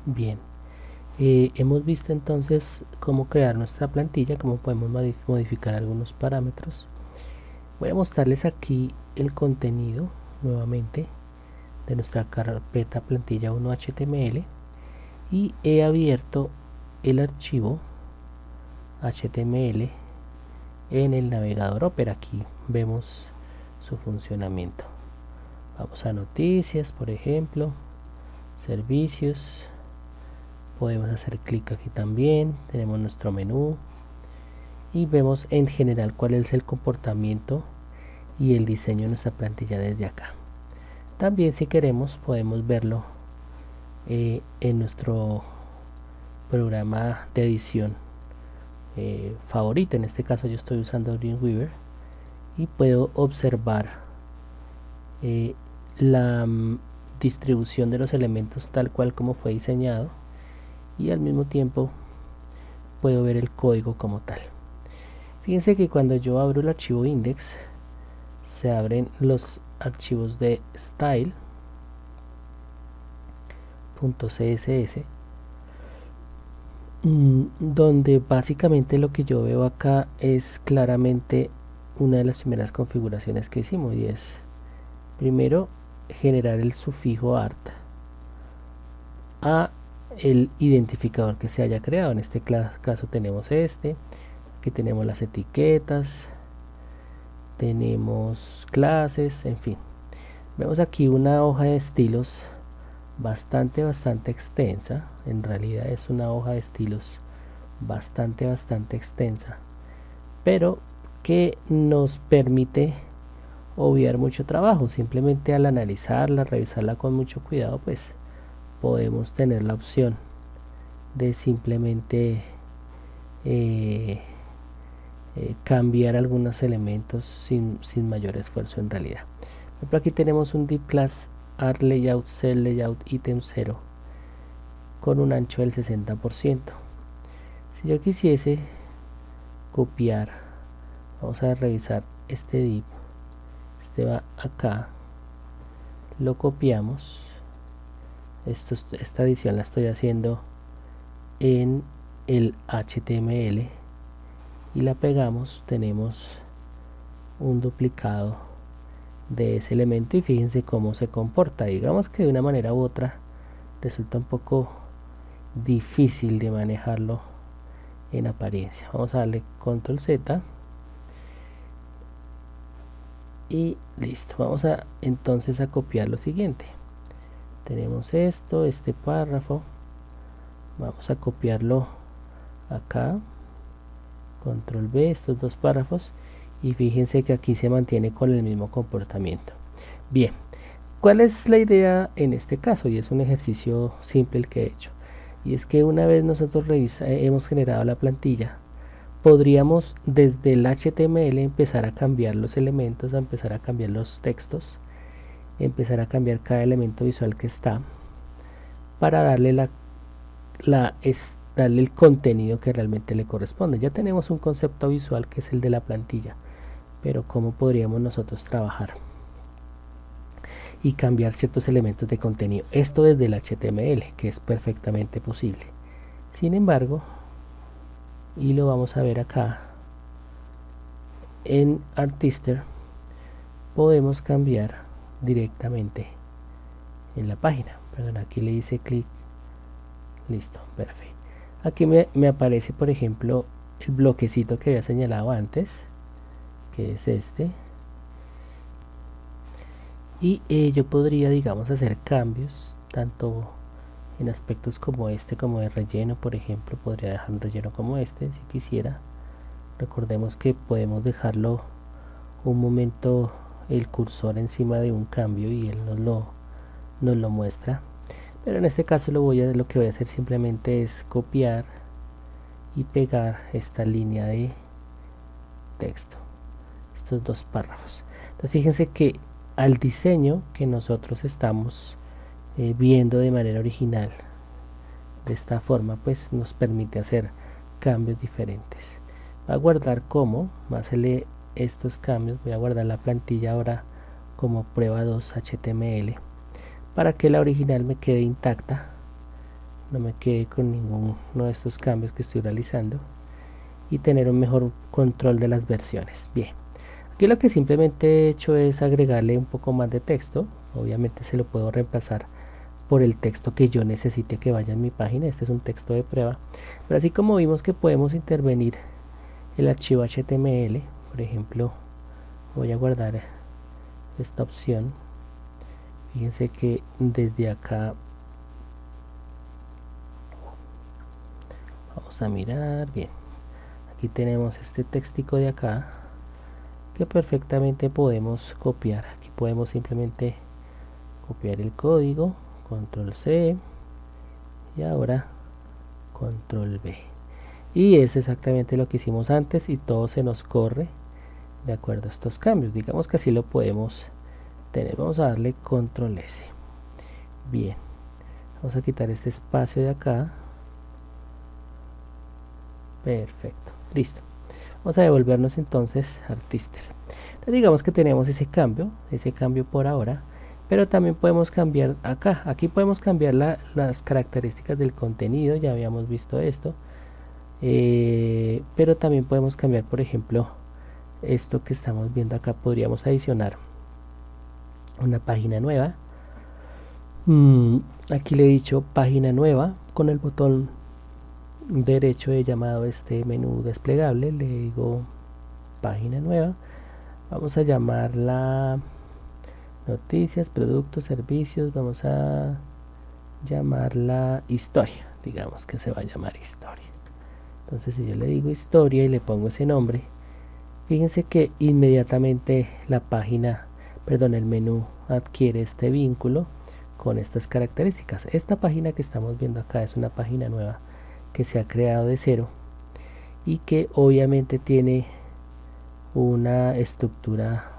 Bien, hemos visto entonces cómo crear nuestra plantilla, cómo podemos modificar algunos parámetros. Voy a mostrarles aquí el contenido nuevamente de nuestra carpeta plantilla 1 HTML y he abierto el archivo HTML en el navegador Opera. Aquí vemos su funcionamiento. Vamos a noticias, por ejemplo, servicios. Podemos hacer clic aquí también, tenemos nuestro menú y vemos en general cuál es el comportamiento y el diseño de nuestra plantilla desde acá. También si queremos podemos verlo en nuestro programa de edición favorito. En este caso yo estoy usando Dreamweaver y puedo observar la distribución de los elementos tal cual como fue diseñado y al mismo tiempo puedo ver el código como tal. Fíjense que cuando yo abro el archivo index se abren los archivos de style.css donde básicamente lo que yo veo acá es claramente una de las primeras configuraciones que hicimos, y es primero generar el sufijo art a el identificador que se haya creado. En este caso tenemos aquí tenemos las etiquetas, tenemos clases, en fin. Vemos aquí una hoja de estilos bastante extensa. En realidad es una hoja de estilos bastante extensa, pero que nos permite obviar mucho trabajo. Simplemente al analizarla, revisarla con mucho cuidado, pues podemos tener la opción de simplemente cambiar algunos elementos sin mayor esfuerzo en realidad. Por ejemplo, aquí tenemos un div class art layout cell layout item 0 con un ancho del 60%. Si yo quisiese copiar, vamos a revisar este div, este va acá, lo copiamos. Esta edición la estoy haciendo en el HTML y la pegamos. Tenemos un duplicado de ese elemento y fíjense cómo se comporta. Digamos que de una manera u otra resulta un poco difícil de manejarlo en apariencia. Vamos a darle control Z y listo. Vamos a entonces a copiar lo siguiente. Tenemos este párrafo, vamos a copiarlo acá, control V, estos dos párrafos, y fíjense que aquí se mantiene con el mismo comportamiento. Bien, ¿cuál es la idea en este caso? Y es un ejercicio simple el que he hecho, y es que una vez nosotros hemos generado la plantilla, podríamos desde el HTML empezar a cambiar los elementos, a empezar a cambiar los textos, empezar a cambiar cada elemento visual que está, para darle darle el contenido que realmente le corresponde. Ya tenemos un concepto visual que es el de la plantilla, pero ¿cómo podríamos nosotros trabajar y cambiar ciertos elementos de contenido? Esto desde el HTML, que es perfectamente posible. Sin embargo, y lo vamos a ver acá en Artister, podemos cambiar directamente en la página. Perdón, aquí le hice clic, listo, perfecto. Aquí me aparece, por ejemplo, el bloquecito que había señalado antes, que es este, y yo podría, digamos, hacer cambios tanto en aspectos como este, como de relleno. Por ejemplo, podría dejar un relleno como este si quisiera. Recordemos que podemos dejarlo un momento el cursor encima de un cambio y él nos lo muestra, pero en este caso lo que voy a hacer simplemente es copiar y pegar esta línea de texto, estos dos párrafos. Entonces fíjense que al diseño que nosotros estamos viendo de manera original de esta forma, pues nos permite hacer cambios diferentes. Voy a guardar como, más hacerle estos cambios, voy a guardar la plantilla ahora como prueba 2 HTML para que la original me quede intacta no me quede con ninguno de estos cambios que estoy realizando y tener un mejor control de las versiones. Bien, aquí lo que simplemente he hecho es agregarle un poco más de texto. Obviamente se lo puedo reemplazar por el texto que yo necesite que vaya en mi página. Este es un texto de prueba, pero así como vimos que podemos intervenir el archivo HTML, por ejemplo, voy a guardar esta opción. Fíjense que desde acá vamos a mirar bien. Aquí tenemos este textico de acá que perfectamente podemos copiar. Aquí podemos simplemente copiar el código, control C y ahora control V, y es exactamente lo que hicimos antes y todo se nos corre de acuerdo a estos cambios. Digamos que así lo podemos tener. Vamos a darle control S. Bien, vamos a quitar este espacio de acá. Perfecto, listo. Vamos a devolvernos entonces a Artister. Entonces digamos que tenemos ese cambio por ahora, pero también podemos cambiar acá. Aquí podemos cambiar las características del contenido, ya habíamos visto esto. Pero también podemos cambiar, por ejemplo, esto que estamos viendo acá. Podríamos adicionar una página nueva. Aquí le he dicho página nueva con el botón derecho. He llamado este menú desplegable, le digo página nueva. Vamos a llamarla noticias, productos, servicios. Vamos a llamarla historia. Digamos que se va a llamar historia. Entonces si yo le digo historia y le pongo ese nombre, fíjense que inmediatamente el menú adquiere este vínculo con estas características. Esta página que estamos viendo acá es una página nueva que se ha creado de cero y que obviamente tiene una estructura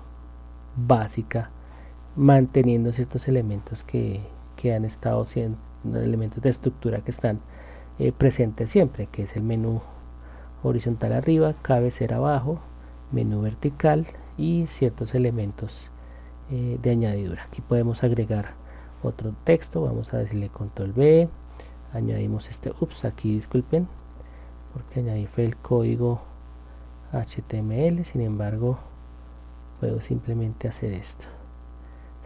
básica, manteniendo ciertos elementos que han estado siendo elementos de estructura que están presentes siempre, que es el menú horizontal arriba, cabecera abajo, menú vertical y ciertos elementos de añadidura. Aquí podemos agregar otro texto. Vamos a decirle control V, añadimos aquí disculpen porque añadí fue el código HTML, sin embargo puedo simplemente hacer esto.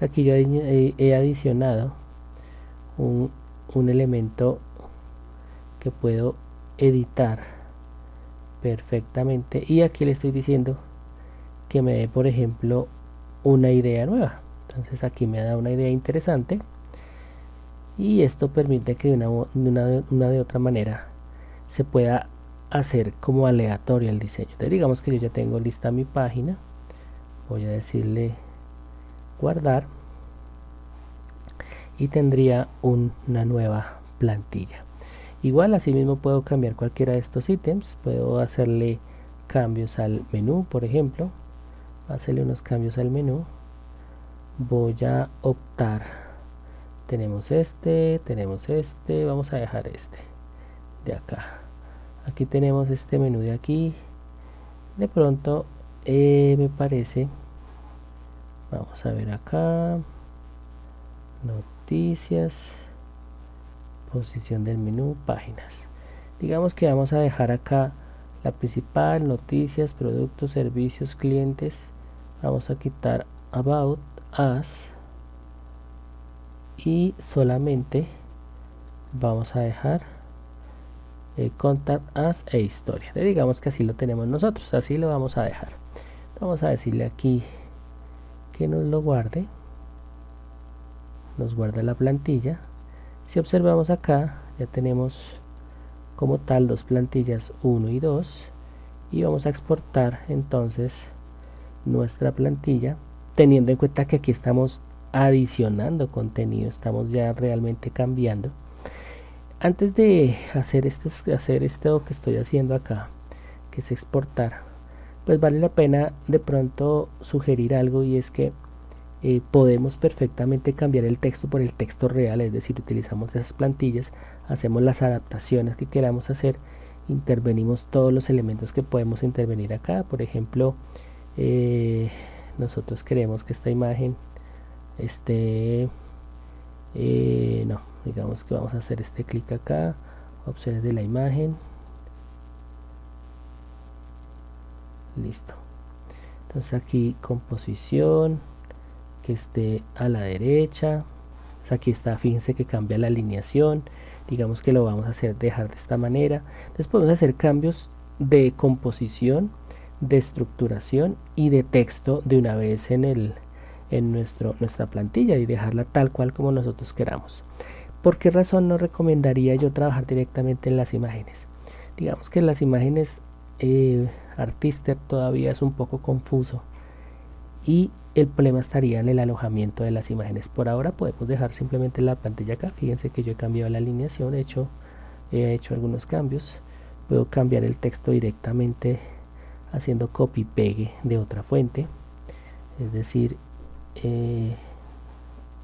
Aquí yo he adicionado un elemento que puedo editar perfectamente, y aquí le estoy diciendo que me dé, por ejemplo, una idea nueva. Entonces aquí me da una idea interesante y esto permite que de una de otra manera se pueda hacer como aleatorio el diseño. Entonces digamos que yo ya tengo lista mi página, voy a decirle guardar y tendría una nueva plantilla. Igual así mismo puedo cambiar cualquiera de estos ítems, puedo hacerle cambios al menú, por ejemplo, hacerle unos cambios al menú. Voy a optar, tenemos este, vamos a dejar este de acá. Aquí tenemos este menú de aquí. De pronto me parece, vamos a ver acá, noticias, posición del menú, páginas. Digamos que vamos a dejar acá la principal, noticias, productos, servicios, clientes. Vamos a quitar about, us, y solamente vamos a dejar contact us e historia. Digamos que así lo tenemos nosotros, así lo vamos a dejar. Vamos a decirle aquí que nos lo guarde, nos guarda la plantilla. Si observamos acá ya tenemos como tal dos plantillas, 1 y 2, y vamos a exportar entonces nuestra plantilla, teniendo en cuenta que aquí estamos adicionando contenido, estamos ya realmente cambiando. Antes de hacer esto que estoy haciendo acá, que es exportar, pues vale la pena de pronto sugerir algo, y es que podemos perfectamente cambiar el texto por el texto real, es decir, utilizamos esas plantillas, hacemos las adaptaciones que queramos hacer, intervenimos todos los elementos que podemos intervenir acá. Por ejemplo, nosotros queremos que esta imagen esté, no, digamos que vamos a hacer este clic acá, opciones de la imagen, listo. Entonces aquí composición, que esté a la derecha. Pues aquí está, fíjense que cambia la alineación, digamos que lo vamos a hacer dejar de esta manera. Entonces podemos hacer cambios de composición, de estructuración y de texto de una vez en nuestra plantilla y dejarla tal cual como nosotros queramos. ¿Por qué razón no recomendaría yo trabajar directamente en las imágenes? Digamos que las imágenes Artister todavía es un poco confuso y el problema estaría en el alojamiento de las imágenes. Por ahora podemos dejar simplemente la plantilla acá. Fíjense que yo he cambiado la alineación, he hecho algunos cambios. Puedo cambiar el texto directamente haciendo copy pegue de otra fuente, es decir,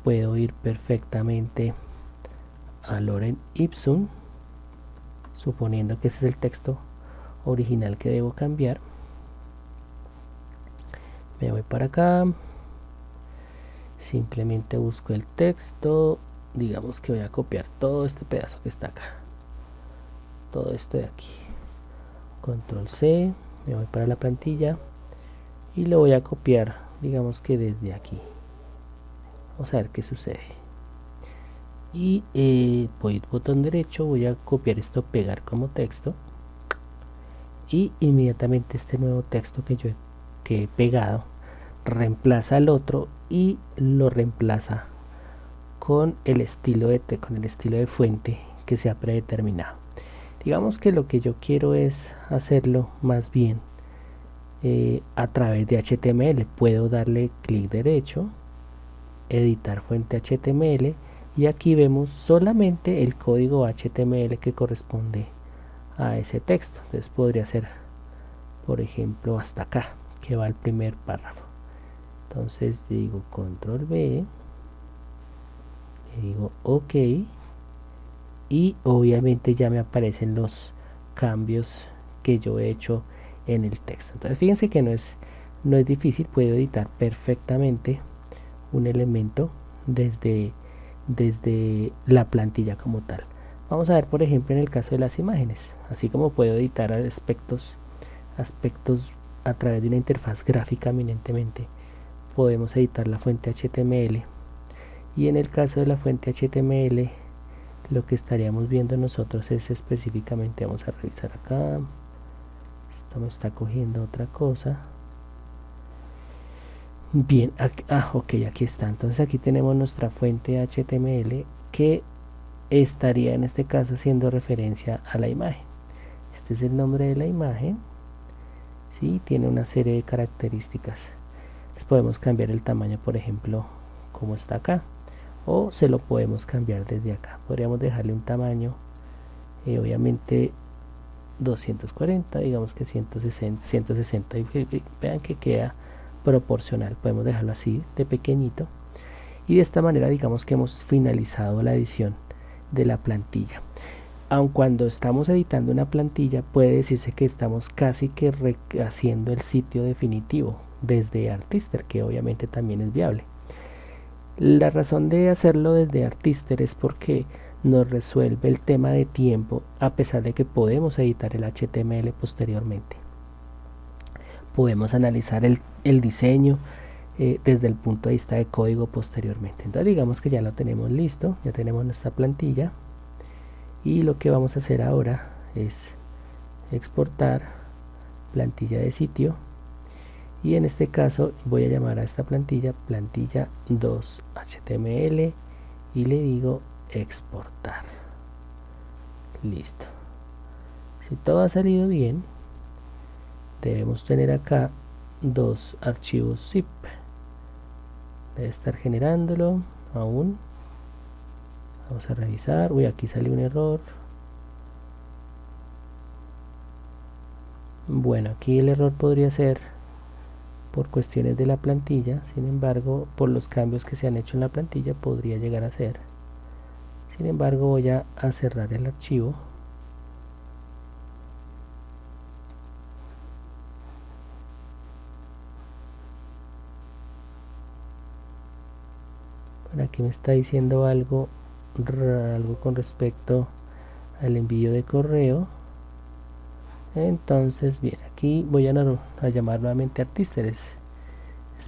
puedo ir perfectamente a Lorem Ipsum, suponiendo que ese es el texto original que debo cambiar. Me voy para acá, simplemente busco el texto, digamos que voy a copiar todo este pedazo que está acá, todo esto de aquí, control C, me voy para la plantilla y lo voy a copiar, digamos que desde aquí. Vamos a ver qué sucede. Y voy botón derecho, voy a copiar esto, pegar como texto, y inmediatamente este nuevo texto que he pegado reemplaza al otro y lo reemplaza con el estilo de fuente que se ha predeterminado. Digamos que lo que yo quiero es hacerlo más bien a través de HTML. Puedo darle clic derecho, editar fuente HTML, y aquí vemos solamente el código HTML que corresponde a ese texto. Entonces podría ser, por ejemplo, hasta acá, que va el primer párrafo. Entonces digo control B, le digo OK, y obviamente ya me aparecen los cambios que yo he hecho en el texto. Entonces fíjense que no es difícil, puedo editar perfectamente un elemento desde la plantilla como tal. Vamos a ver, por ejemplo, en el caso de las imágenes, así como puedo editar aspectos a través de una interfaz gráfica eminentemente, podemos editar la fuente HTML, y en el caso de la fuente HTML lo que estaríamos viendo nosotros es específicamente, vamos a revisar acá, esto me está cogiendo otra cosa. Bien, ok, aquí está. Entonces aquí tenemos nuestra fuente HTML que estaría en este caso haciendo referencia a la imagen. Este es el nombre de la imagen, ¿sí? Tiene una serie de características. Les podemos cambiar el tamaño, por ejemplo, como está acá, o se lo podemos cambiar desde acá. Podríamos dejarle un tamaño, obviamente 240, digamos que 160, y vean que queda proporcional. Podemos dejarlo así de pequeñito, y de esta manera digamos que hemos finalizado la edición de la plantilla. Aun cuando estamos editando una plantilla, puede decirse que estamos casi que haciendo el sitio definitivo desde Artister, que obviamente también es viable. La razón de hacerlo desde Artister es porque nos resuelve el tema de tiempo, a pesar de que podemos editar el HTML posteriormente. Podemos analizar el diseño desde el punto de vista de código posteriormente. Entonces digamos que ya lo tenemos listo, ya tenemos nuestra plantilla, y lo que vamos a hacer ahora es exportar plantilla de sitio, y en este caso voy a llamar a esta plantilla 2 HTML y le digo exportar. Listo. Si todo ha salido bien, debemos tener acá dos archivos zip. Debe estar generándolo aún. Vamos a revisar. Uy, aquí salió un error. Bueno, aquí el error podría ser por cuestiones de la plantilla. Sin embargo, por los cambios que se han hecho en la plantilla podría llegar a ser. Sin embargo, voy a cerrar el archivo. Por aquí me está diciendo algo algo con respecto al envío de correo. Entonces bien, aquí voy a llamar nuevamente a Artister. Es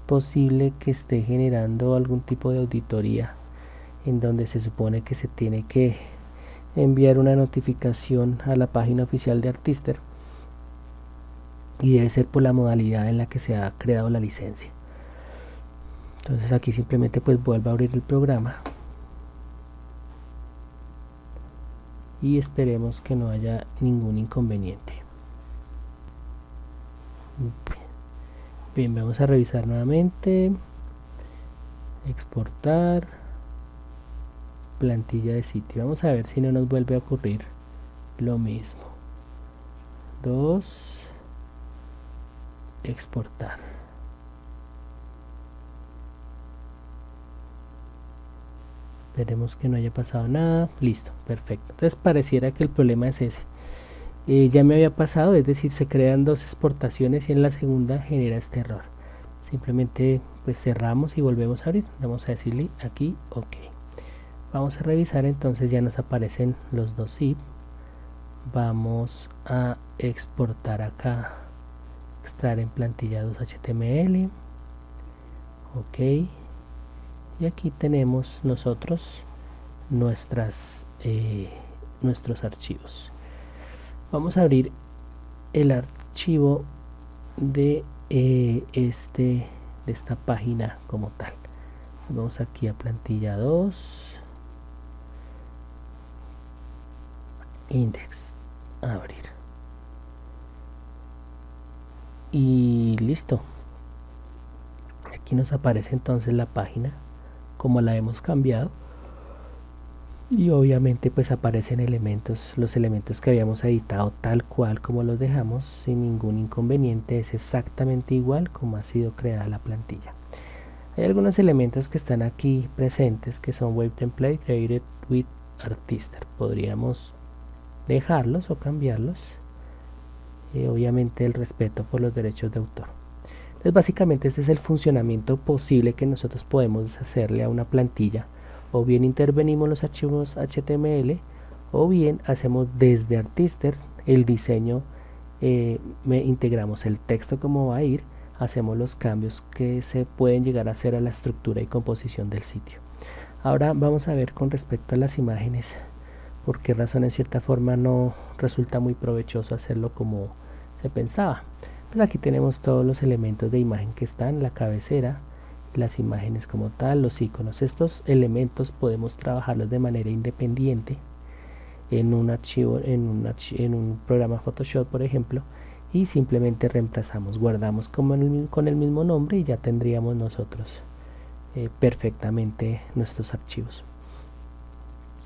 posible que esté generando algún tipo de auditoría en donde se supone que se tiene que enviar una notificación a la página oficial de Artister, y debe ser por la modalidad en la que se ha creado la licencia. Entonces aquí simplemente pues vuelvo a abrir el programa y esperemos que no haya ningún inconveniente. Bien, vamos a revisar nuevamente, exportar, plantilla de sitio. Vamos a ver si no nos vuelve a ocurrir lo mismo. 2, exportar. Esperemos que no haya pasado nada. Listo, perfecto. Entonces pareciera que el problema es ese. Ya me había pasado, es decir, se crean dos exportaciones y en la segunda genera este error. Simplemente pues cerramos y volvemos a abrir. Vamos a decirle aquí OK. Vamos a revisar, entonces ya nos aparecen los dos zip. Vamos a exportar acá, extraer en plantilla 2 HTML. OK. Y aquí tenemos nosotros nuestros archivos. Vamos a abrir el archivo de esta página como tal. Vamos aquí a plantilla 2, index, abrir y listo. Aquí nos aparece entonces la página como la hemos cambiado, y obviamente pues aparecen los elementos que habíamos editado tal cual como los dejamos, sin ningún inconveniente. Es exactamente igual como ha sido creada la plantilla. Hay algunos elementos que están aquí presentes que son Web Template Created with Artister. Podríamos dejarlos o cambiarlos, obviamente el respeto por los derechos de autor. Entonces básicamente este es el funcionamiento posible que nosotros podemos hacerle a una plantilla. O bien intervenimos los archivos HTML, o bien hacemos desde Artister el diseño, integramos el texto como va a ir, hacemos los cambios que se pueden llegar a hacer a la estructura y composición del sitio. Ahora vamos a ver con respecto a las imágenes, por qué razón en cierta forma no resulta muy provechoso hacerlo como se pensaba. Pues aquí tenemos todos los elementos de imagen que están, la cabecera, las imágenes como tal, los iconos. Estos elementos podemos trabajarlos de manera independiente en un archivo, en un programa Photoshop, por ejemplo, y simplemente reemplazamos, guardamos con el mismo nombre, y ya tendríamos nosotros perfectamente nuestros archivos.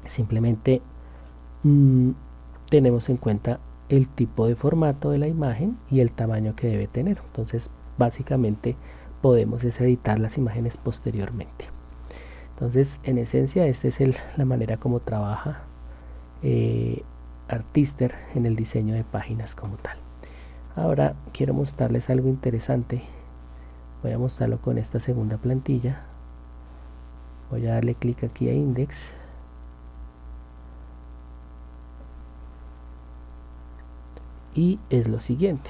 Simplemente tenemos en cuenta el tipo de formato de la imagen y el tamaño que debe tener. Entonces básicamente podemos editar las imágenes posteriormente. Entonces en esencia esta es la manera como trabaja Artister en el diseño de páginas como tal. Ahora quiero mostrarles algo interesante. Voy a mostrarlo con esta segunda plantilla. Voy a darle clic aquí a Index y es lo siguiente.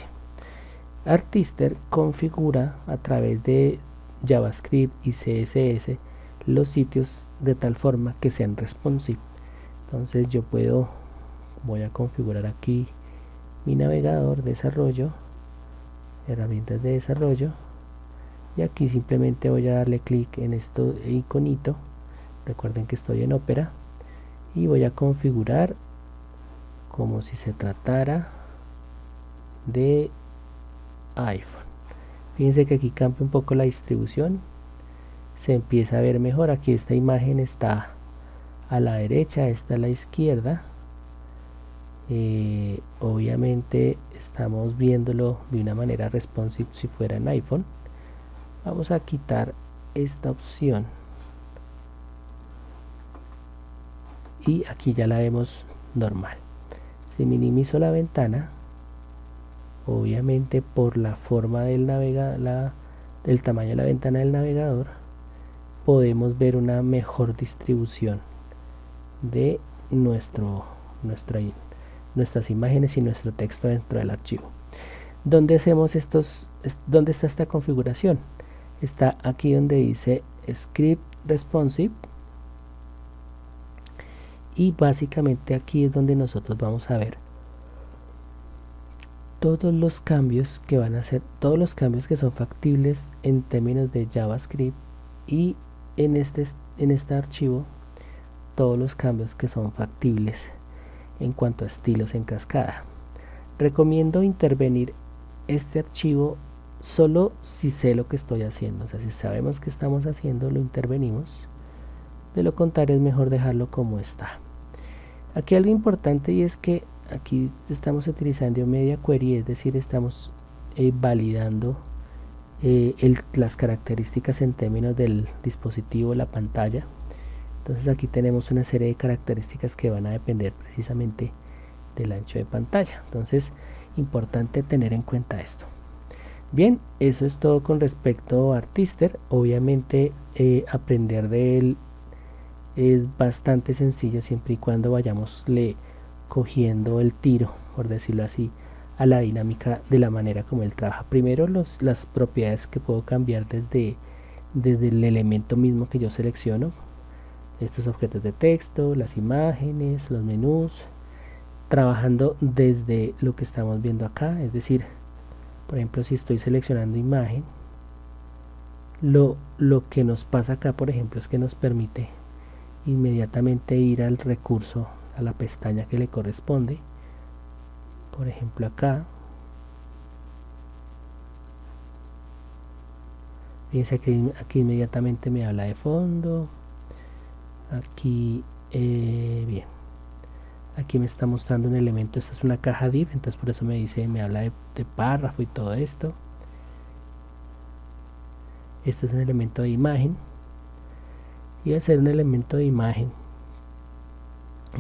Artister configura a través de JavaScript y CSS los sitios de tal forma que sean responsive. Entonces yo voy a configurar aquí mi navegador, desarrollo, herramientas de desarrollo, y aquí simplemente voy a darle clic en este iconito. Recuerden que estoy en Opera, y voy a configurar como si se tratara de iPhone. Fíjense que aquí cambia un poco la distribución, se empieza a ver mejor. Aquí esta imagen está a la derecha, esta a la izquierda. Obviamente estamos viéndolo de una manera responsive si fuera en iPhone. Vamos a quitar esta opción y aquí ya la vemos normal. Si minimizo la ventana, obviamente por la forma del del tamaño de la ventana del navegador, podemos ver una mejor distribución de nuestras imágenes y nuestro texto dentro del archivo. ¿Dónde hacemos dónde está esta configuración? Está aquí donde dice Script Responsive, y básicamente aquí es donde nosotros vamos a ver todos los cambios que van a hacer, todos los cambios que son factibles en términos de JavaScript, y en este archivo todos los cambios que son factibles en cuanto a estilos en cascada. Recomiendo intervenir este archivo solo si sé lo que estoy haciendo, o sea, si sabemos que estamos haciendo, lo intervenimos. De lo contrario es mejor dejarlo como está. Aquí algo importante, y es que aquí estamos utilizando media query, es decir, estamos validando las características en términos del dispositivo, la pantalla. Entonces aquí tenemos una serie de características que van a depender precisamente del ancho de pantalla. Entonces, importante tener en cuenta esto. Bien, eso es todo con respecto a Artister. Obviamente aprender de él es bastante sencillo siempre y cuando vayamos cogiendo el tiro, por decirlo así, a la dinámica de la manera como él trabaja. Primero las propiedades que puedo cambiar desde el elemento mismo que yo selecciono, estos objetos de texto, las imágenes, los menús, trabajando desde lo que estamos viendo acá, es decir, por ejemplo, si estoy seleccionando imagen, lo que nos pasa acá, por ejemplo, es que nos permite inmediatamente ir al recurso, a la pestaña que le corresponde. Por ejemplo, acá, fíjense que aquí inmediatamente me habla de fondo. Aquí, bien, aquí me está mostrando un elemento. Esta es una caja div, entonces por eso me habla de párrafo y todo esto. Este es un elemento de imagen, y al ser un elemento de imagen,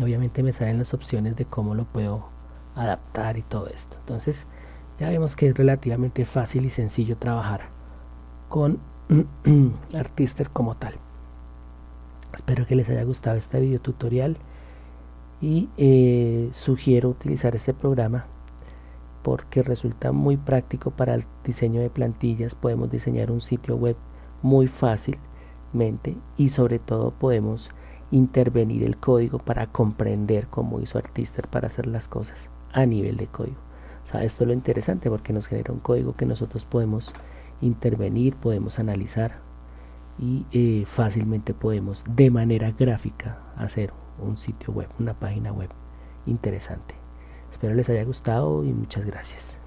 obviamente me salen las opciones de cómo lo puedo adaptar y todo esto. Entonces ya vemos que es relativamente fácil y sencillo trabajar con Artister como tal. Espero que les haya gustado este video tutorial, y sugiero utilizar este programa porque resulta muy práctico para el diseño de plantillas. Podemos diseñar un sitio web muy fácilmente, y sobre todo podemos intervenir el código para comprender cómo hizo Artister para hacer las cosas a nivel de código. O sea, esto es lo interesante, porque nos genera un código que nosotros podemos intervenir, podemos analizar, y fácilmente podemos de manera gráfica hacer un sitio web, una página web interesante. Espero les haya gustado y muchas gracias.